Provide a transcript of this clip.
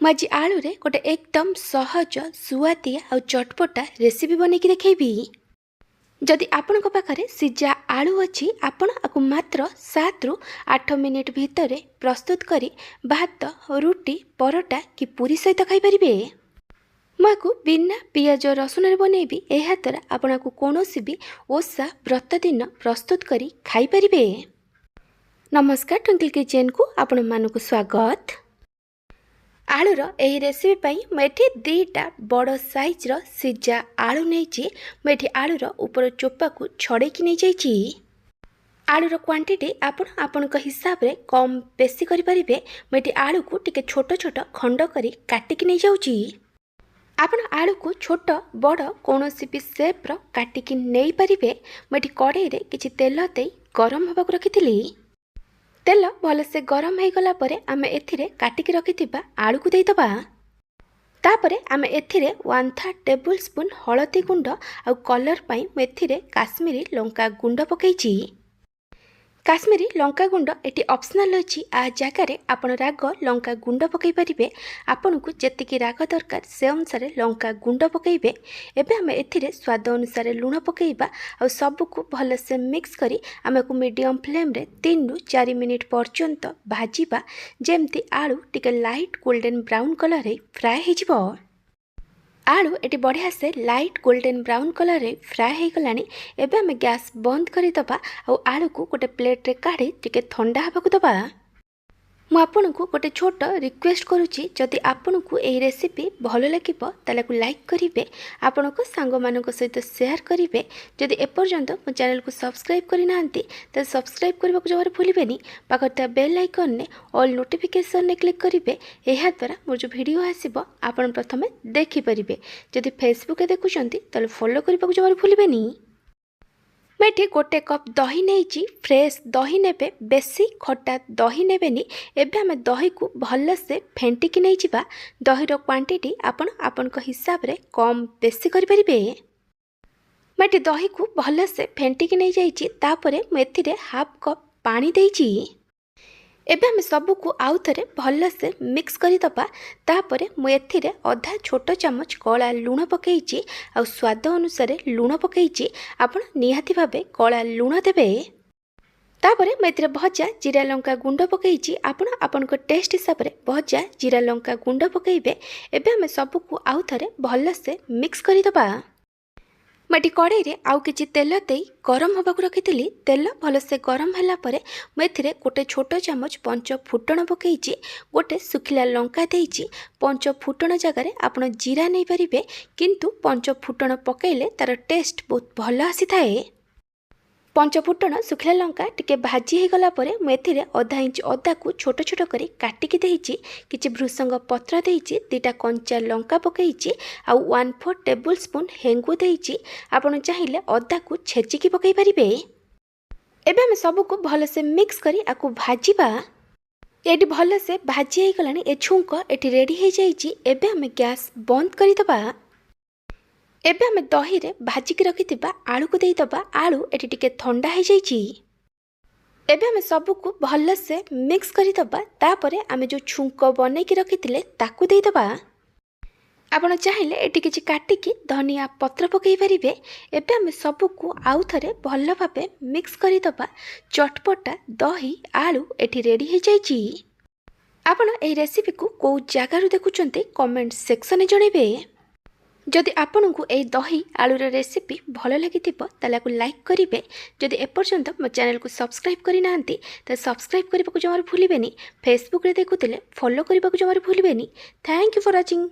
ମୁଁ ଆଜି ଆଳୁରେ ଗୋଟେ ଏକଦମ ସହଜ ସୁଆଦିଆ ଆଉ ଚଟପଟା ରେସିପି ବନେଇକି ଦେଖେଇବି। ଯଦି ଆପଣଙ୍କ ପାଖରେ ସିଝା ଆଳୁ ଅଛି ଆପଣ ଆକୁ ମାତ୍ର 7ରୁ 8 ମିନିଟ୍ ଭିତରେ ପ୍ରସ୍ତୁତ କରି ଭାତ, ରୁଟି, ପରଟା କି ପୁରୀ ସହିତ ଖାଇପାରିବେ। ମୁଁ ଆକୁ ବିନା ପିଆଜ ରସୁଣରେ ବନେଇବି। ଏହାଦ୍ୱାରା ଆପଣ ଆକୁ କୌଣସି ବି ଓଷା ବ୍ରତ ଦିନ ପ୍ରସ୍ତୁତ କରି ଖାଇପାରିବେ। ନମସ୍କାର, ଟ୍ୱିଙ୍କଲ୍ କିଚେନ୍କୁ ଆପଣମାନଙ୍କୁ ସ୍ୱାଗତ। आलूर यही रेसिपी पाई मुझे दीटा बड़ साइज्र सिझा आलू नहीं मुझे आलूर ऊपर चोपा को छड़ेकी नहीं जाइए। आलूर क्वांटिटी आपण हिसाब से कम बेसी करें। मुझे आलू को टिके छोट छोट खंड करी काटिकी नहीं जाऊँगी। आपण आलू को छोट बड़ कौन भी सेप्र काटिकी नहीं पारे। मुझे कड़ाई रे किछि तेल दे गरम होगा रखी। तेल भलसे गरम हो गला परे आमे एथिरे काटिकी रखिथिबा आलू को देइतबा। तापरे आमे एथिरे 1/3 टेबल स्पून हळदी गुंड आ कलर पाई एथिरे काश्मीरी लंका गुंड पकईची। काश्मीरी लंका गुंड एटी ऑप्शनल अछि। आ जगह रे आपण राग लंका गुंड पकई परिबे। आपन को जेतिकी राग दरकार से अनुसार लंका गुंड पकईबे। एबे आमे एथिरे स्वाद अनुसार लूण पकईबा आ सब को भल से मिक्स करी आमे को मीडियम फ्लेम रे 3 रु 4 मिनिट पर्यंत भाजीबा। जेमती आलू टिके लाइट गोल्डन ब्राउन कलर रे फ्राई हे जिवो। आलू एटी बढ़िया से लाइट गोल्डन ब्राउन कलर रे फ्राए हो गलानी। एबे आमे गैस बंद करदबा आ आलू को गोटे प्लेट रे काढ़ी टिके ठंडा हबाकू दबा। मु आपनकू गोटे छोट रिक्वेस्ट करुची, जदि आपनकू एही रेसिपी भल लागिबो ताले को लाइक करिवे, आपनको सांग मानक सहित शेयर करिवे। जदि एपर्यंत मो चैनल को सब्सक्राइब करि नांती त सब्सक्राइब करबा को जबर भूलिबेनी। पाखरता बेल आइकन ने ऑल नोटिफिकेशन ने क्लिक करिवे। एहा द्वारा मोर जो वीडियो आसीबो आपन प्रथमे देखि परिबे। जदि फेसबुक रे देखुचंती ताले फॉलो करबा को जबर भूलिबेनी। मैं गोटे कप दही नहीं फ्रेश दही नेबे, बेसी खट्टा दही नेबेनी। एबे आमे दही को भल से फेंटिकी नहीं जिबा। दहीर क्वांटिटी आपण हिसाब रे कम बेसी करि परिबे। मैं दही को भल से फेंटिकी नहीं जाइछि। तापरे मैं एथिरे हाफ कप पानी देइछि। एबे आमे सबू को आउ थरे भल से मिक्स करदबा। तापरे मु एथिरे आधा छोट चामच कला लूण पकईछि आ स्वाद अनुसार लूण पकईछि। आपण निहाती भाबे कला लूण देबे। तापरे मु एथिरे भजा जीरा लंका गुंड पकईछि। आपण टेस्ट हिसाब रे भजा जीरा लंका गुंड पकईबे। एबे आमे सबू को आउ थरे भल से मिक्स करदबा। मैं कड़ाई रे आउ किछि तेल दे गरम होगा रखी। तेल भलसे गरम होला परे मैं गोटे छोट चामच पंच फुटण पकईछि। गोटे सुखिला लंका देइछि। पंच फुटण जगार आपण जीरा नहीं पारिबे, किंतु पंच फुटण पकईले तार टेस्ट बहुत भल आसी थाए। पंच फुटण सुखिला लंका टिके भाजी हो गला परे मैं आधा इंच अदा को छोट छोट करी काटिकी देइछि। किछि भृसंग पत्र देइछि। 2टा कंचा लंका पकईछि आ 1/4 टेबल स्पून हेंगु देइछि। आपण चाहिए अदा को छेचिकी पकई परिबे। एबे हम सब को भल से मिक्स करी आकु भाजीबा। एटी भल से भाजी हो गलानी। ए छुंक एटी रेडी हो जाइछि। एबे हम गैस बंद करि दबा। एबे आमे दही रे भाजिकी रखिथिबा आलू को देई दबा। आलू एटी टिके ठंडा हो जाइछि। एबे आमे सबू को भल से मिक्स करि दबा। तापरे आमे जो छुंक बनै की रखिथिले ताकू देई दबा। आपण चाहिए एटी किछि काटिकी धनिया पत्र पकई परिबे। एबे आमे सबू को आउ थरे भल भाबे मिक्स करि दबा। चटपटा दही आलू एटी रेडी हो जाइछि। आपण एही रेसिपी को को जगारु देखुचंती कमेंट सेक्शन में जणेबे। जदि आपनकू ए दही आलूर रेसिपी भल लागिथिबो ताले को लाइक करिवे। जदि एपर्यंत मो चैनल को सब्सक्राइब करि नांती त सब्सक्राइब करबा को जमार भूलिबेनी। फेसबुक रे देखुतिले फॉलो करबा को जमार भूलिबेनी। Thank you for watching.